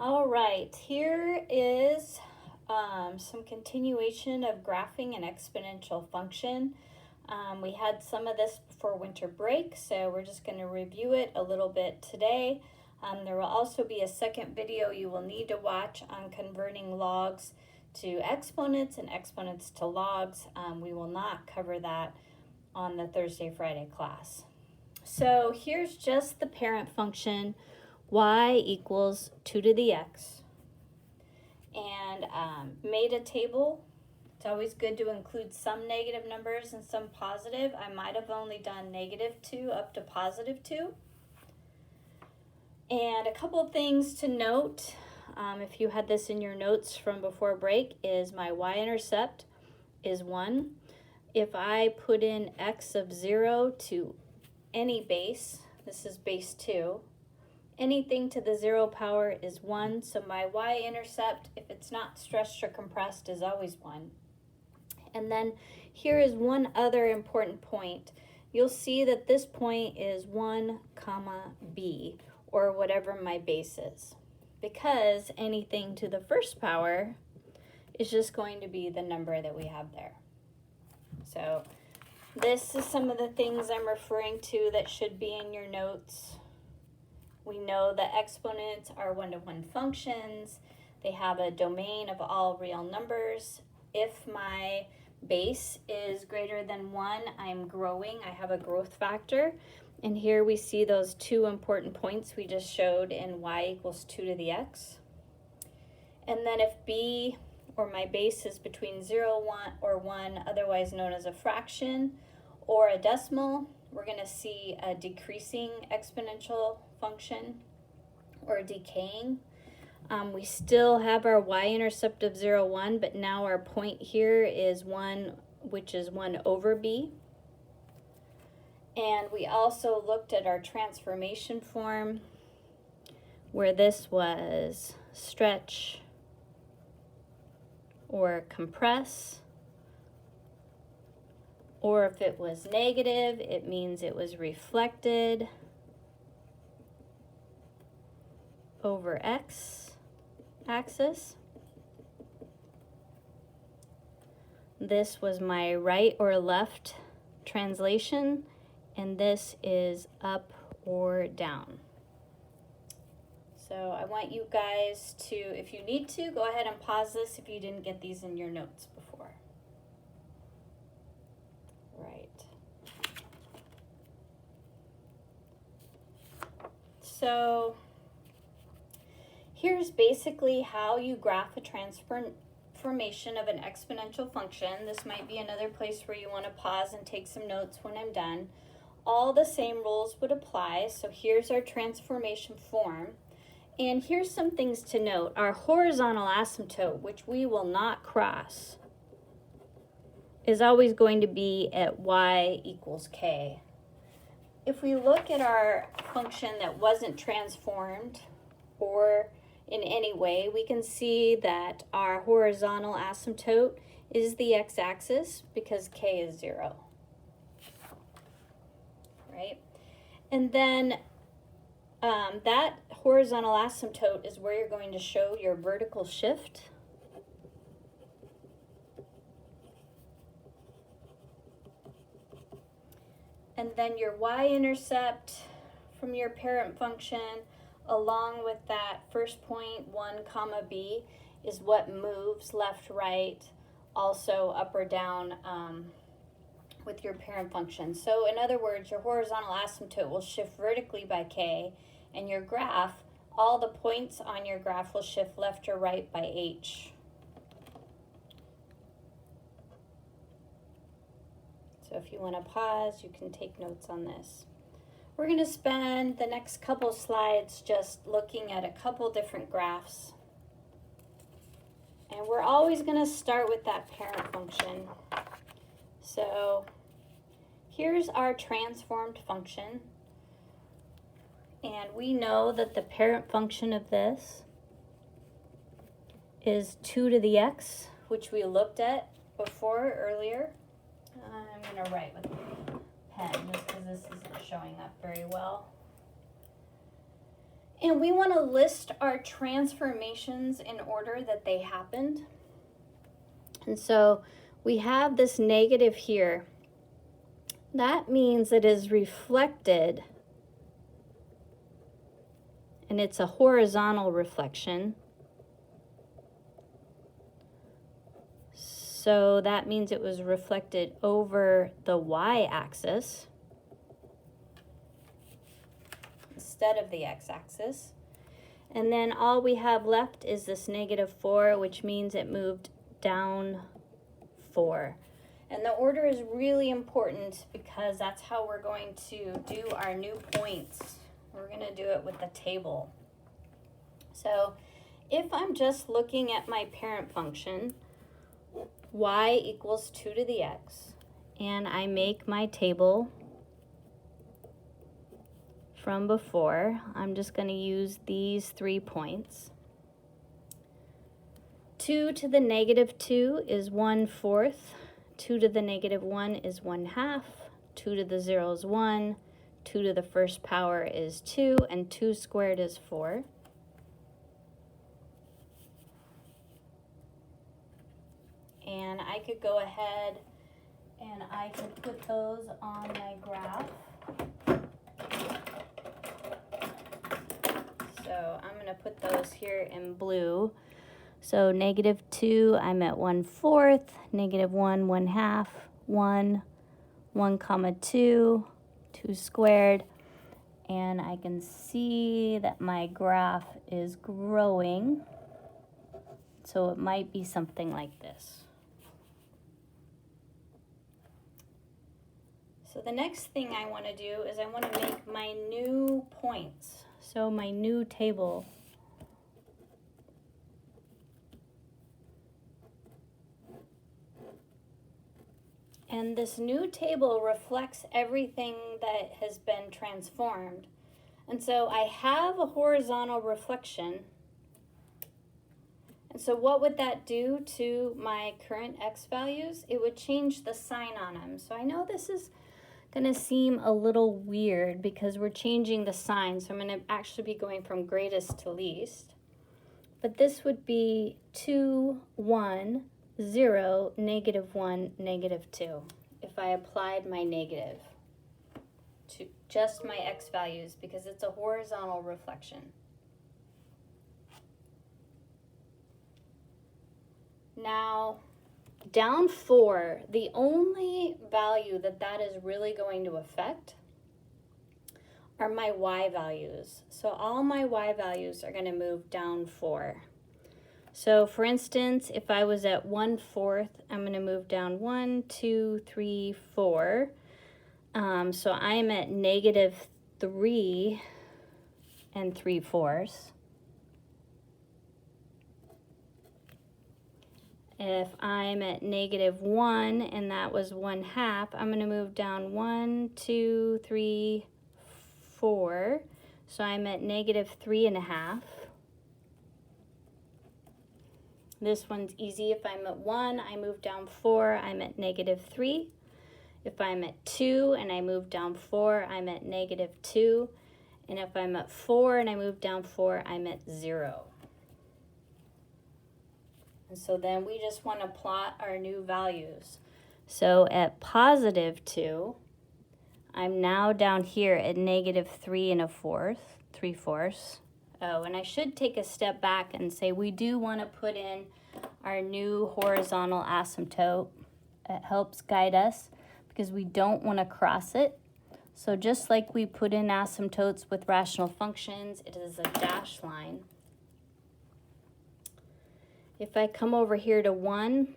All right, here is some continuation of graphing an exponential function. We had some of this before winter break, so we're just going to review it a little bit today. There will also be a second video you will need to watch on converting logs to exponents and exponents to logs. We will not cover that on the Thursday-Friday class. So here's just the parent function, y equals 2 to the x, and made a table. It's always good to include some negative numbers and some positive. I might have only done -2 up to +2. And a couple of things to note, if you had this in your notes from before break, is my y-intercept is 1. If I put in x of 0 to any base, this is base 2, anything to the 0 power is 1, so my y-intercept, if it's not stretched or compressed, is always 1. And then here is one other important point. You'll see that this point is 1, b, or whatever my base is, because anything to the first power is just going to be the number that we have there. So this is some of the things I'm referring to that should be in your notes. We know that exponents are one-to-one functions. They have a domain of all real numbers. If my base is greater than 1, I'm growing. I have a growth factor. And here we see those two important points we just showed in y equals 2 to the x. And then if b, or my base, is between 0, 1, or 1, otherwise known as a fraction, or a decimal, we're going to see a decreasing exponential function, or decaying. We still have our y-intercept of 0, 1, but now our point here is 1, which is 1 over b. And we also looked at our transformation form, where this was stretch or compress, or if it was negative, it means it was reflected over x axis. This was my right or left translation, and this is up or down. So I want you guys to, if you need to, go ahead and pause this if you didn't get these in your notes before. Right. So here's basically how you graph a transformation of an exponential function. This might be another place where you want to pause and take some notes when I'm done. All the same rules would apply. So here's our transformation form. And here's some things to note. Our horizontal asymptote, which we will not cross, is always going to be at y equals k. If we look at our function that wasn't transformed or in any way, we can see that our horizontal asymptote is the x-axis because k is 0, right? And then that horizontal asymptote is where you're going to show your vertical shift. And then your y-intercept from your parent function, along with that first point, 1, b, is what moves left, right, also up or down with your parent function. So in other words, your horizontal asymptote will shift vertically by k, and your graph, all the points on your graph will shift left or right by h. So if you want to pause, you can take notes on this. We're going to spend the next couple slides just looking at a couple different graphs. And we're always going to start with that parent function. So here's our transformed function. And we know that the parent function of this is 2 to the x, which we looked at before earlier. I'm going to write with a pen just because this isn't showing up very well. And we want to list our transformations in order that they happened. And so we have this negative here. That means it is reflected, and it's a horizontal reflection. So that means it was reflected over the y-axis instead of the x-axis. And then all we have left is this -4, which means it moved down 4. And the order is really important because that's how we're going to do our new points. We're going to do it with the table. So if I'm just looking at my parent function, y equals 2 to the x, and I make my table from before, I'm just going to use these 3 points. 2 to the -2 is 1/4. 2 to the -1 is 1/2. 2 to the 0 is 1. 2 to the first power is 2, and 2 squared is 4. And I could go ahead and I could put those on my graph. So I'm going to put those here in blue. So -2, I'm at 1/4, -1, 1/2, 1, 1, 2 squared. And I can see that my graph is growing. So it might be something like this. So the next thing I want to do is I want to make my new points. So my new table. And this new table reflects everything that has been transformed. And so I have a horizontal reflection. And so what would that do to my current x values? It would change the sign on them. So I know this is going to seem a little weird because we're changing the sign. So I'm going to actually be going from greatest to least. But this would be 2, 1, 0, -1, -2 if I applied my negative to just my x values because it's a horizontal reflection. Now, down 4, the only value that is really going to affect are my y values. So all my y values are going to move down 4. So for instance, if I was at 1/4, I'm going to move down 1, 2, 3, 4. So I'm at -3 3/4. If I'm at -1 and that was 1/2, I'm going to move down 1, 2, 3, 4. So I'm at -3.5. This one's easy. If I'm at 1, I move down 4, I'm at -3. If I'm at 2 and I move down 4, I'm at -2. And if I'm at 4 and I move down 4, I'm at 0. And so then we just want to plot our new values. So at +2, I'm now down here at -3 3/4. Oh, and I should take a step back and say we do want to put in our new horizontal asymptote. It helps guide us because we don't want to cross it. So just like we put in asymptotes with rational functions, it is a dashed line. If I come over here to 1,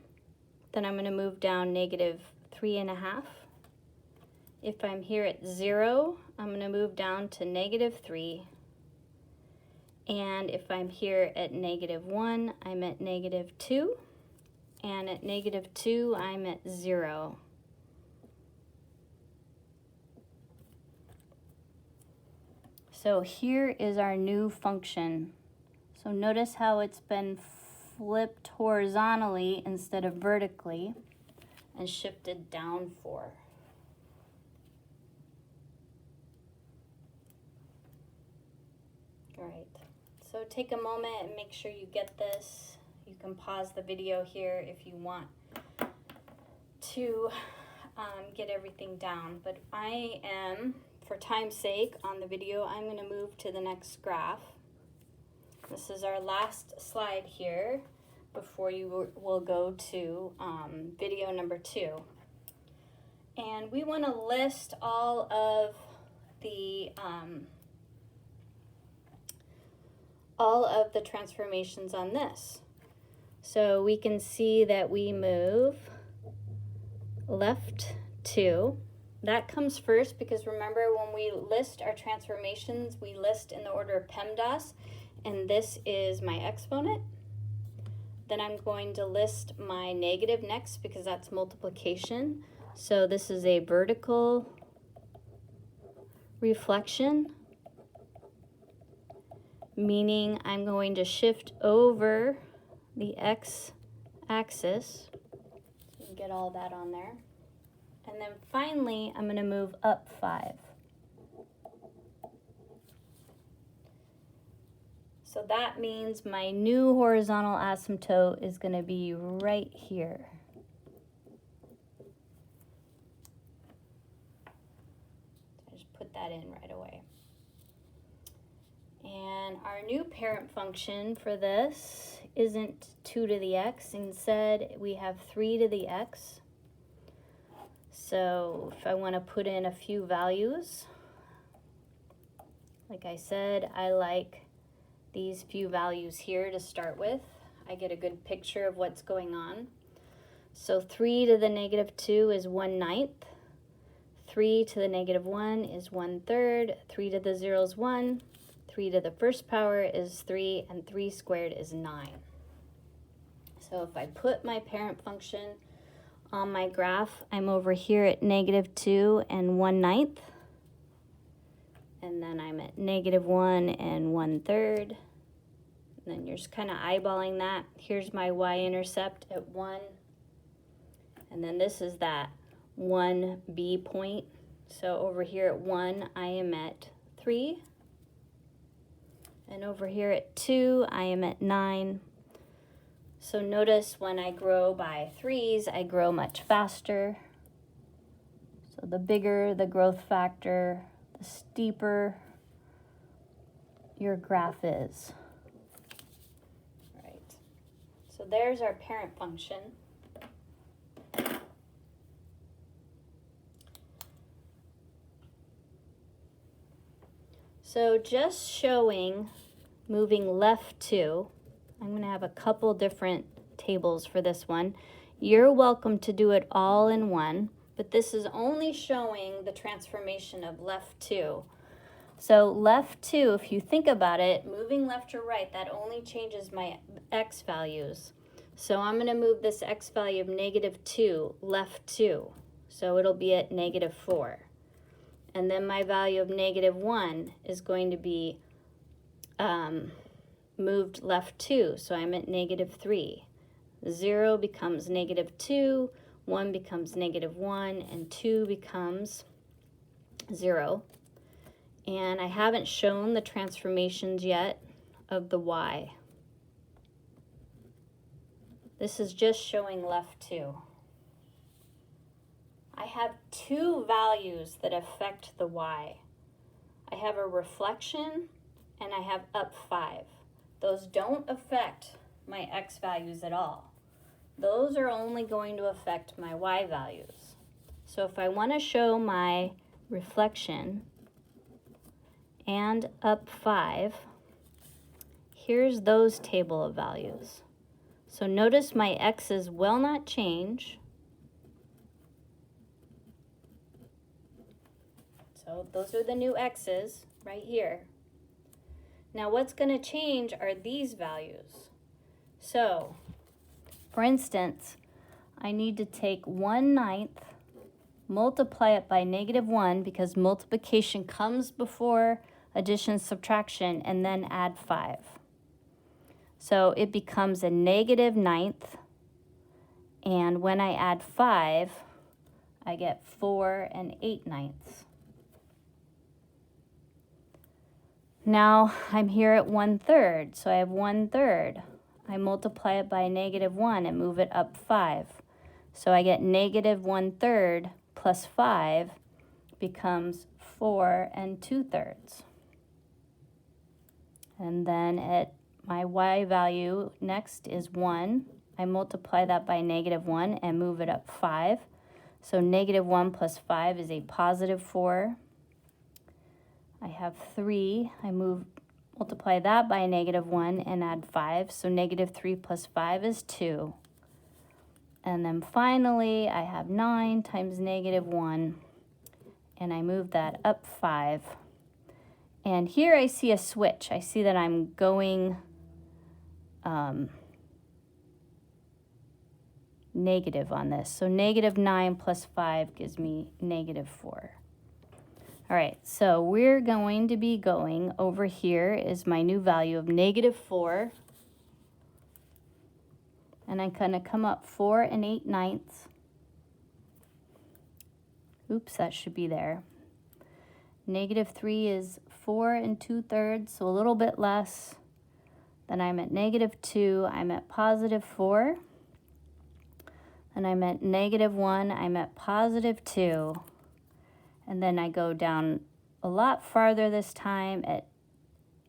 then I'm going to move down -3.5. If I'm here at 0, I'm going to move down to -3. And if I'm here at -1, I'm at -2. And at -2, I'm at 0. So here is our new function. So notice how it's been flipped horizontally instead of vertically and shifted down 4. All right. So take a moment and make sure you get this. You can pause the video here if you want to get everything down. But I am, for time's sake, on the video, I'm going to move to the next graph. This is our last slide here before you will go to video number 2. And we want to list all of the transformations on this. So we can see that we move left 2. That comes first because remember when we list our transformations, we list in the order of PEMDAS, and this is my exponent. Then I'm going to list my negative next because that's multiplication. So this is a vertical reflection, meaning I'm going to shift over the x-axis. So you get all that on there. And then finally, I'm going to move up 5. So that means my new horizontal asymptote is going to be right here. So just put that in right away. And our new parent function for this isn't 2 to the x. Instead, we have 3 to the x. So if I want to put in a few values, like I said, I like these few values here to start with. I get a good picture of what's going on. So 3 to the negative 2 is 1/9. 3 to the negative 1 is 1/3. 3 to the 0 is 1. 3 to the first power is 3, and 3 squared is 9. So if I put my parent function on my graph, I'm over here at negative 2 and 1/9. And then I'm at negative 1 and 1/3. And then you're just kind of eyeballing that. Here's my y-intercept at 1. And then this is that 1b point. So over here at 1, I am at 3. And over here at 2, I am at 9. So notice when I grow by 3s, I grow much faster. So the bigger the growth factor, the steeper your graph is. Right. So there's our parent function. So just showing moving left 2, I'm going to have a couple different tables for this one. You're welcome to do it all in one, but this is only showing the transformation of left 2. So left 2, if you think about it, moving left or right, that only changes my x values. So I'm going to move this x value of negative 2 left 2. So it'll be at negative 4. And then my value of negative 1 is going to be moved left 2. So I'm at negative 3. 0 becomes negative 2, 1 becomes negative 1, and 2 becomes 0. And I haven't shown the transformations yet of the y. This is just showing left 2. I have 2 values that affect the y. I have a reflection and I have up 5. Those don't affect my x values at all. Those are only going to affect my y values. So if I want to show my reflection and up 5, here's those table of values. So notice my x's will not change. So those are the new x's right here. Now what's going to change are these values. So, for instance, I need to take 1/9, multiply it by negative 1 because multiplication comes before addition, subtraction, and then add 5. So it becomes a negative 9th, and when I add 5, I get 4 and 8/9. Now I'm here at 1/3, so I have 1/3. I multiply it by -1 and move it up 5. So I get -1/3 plus 5 becomes 4 2/3. And then at my y value next is 1. I multiply that by -1 and move it up 5. So -1 plus 5 is a +4. I have 3. I multiply that by -1 and add 5. So -3 plus 5 is 2. And then finally, I have 9 times -1. And I move that up 5. And here I see a switch. I see that I'm going negative on this. So -9 plus 5 gives me -4. All right, so we're going to be going over here is my new value of -4. And I'm going to come up 4 8/9. Oops, that should be there. -3 is 4 2/3, so a little bit less. Then I'm at -2, I'm at +4. Then I'm at -1, I'm at +2. And then I go down a lot farther this time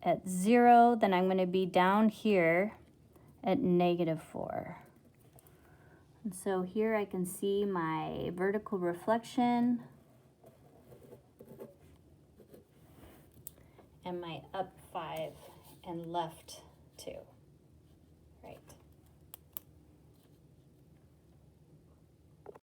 at 0. Then I'm going to be down here at -4. And so here I can see my vertical reflection and my up 5 and left 2.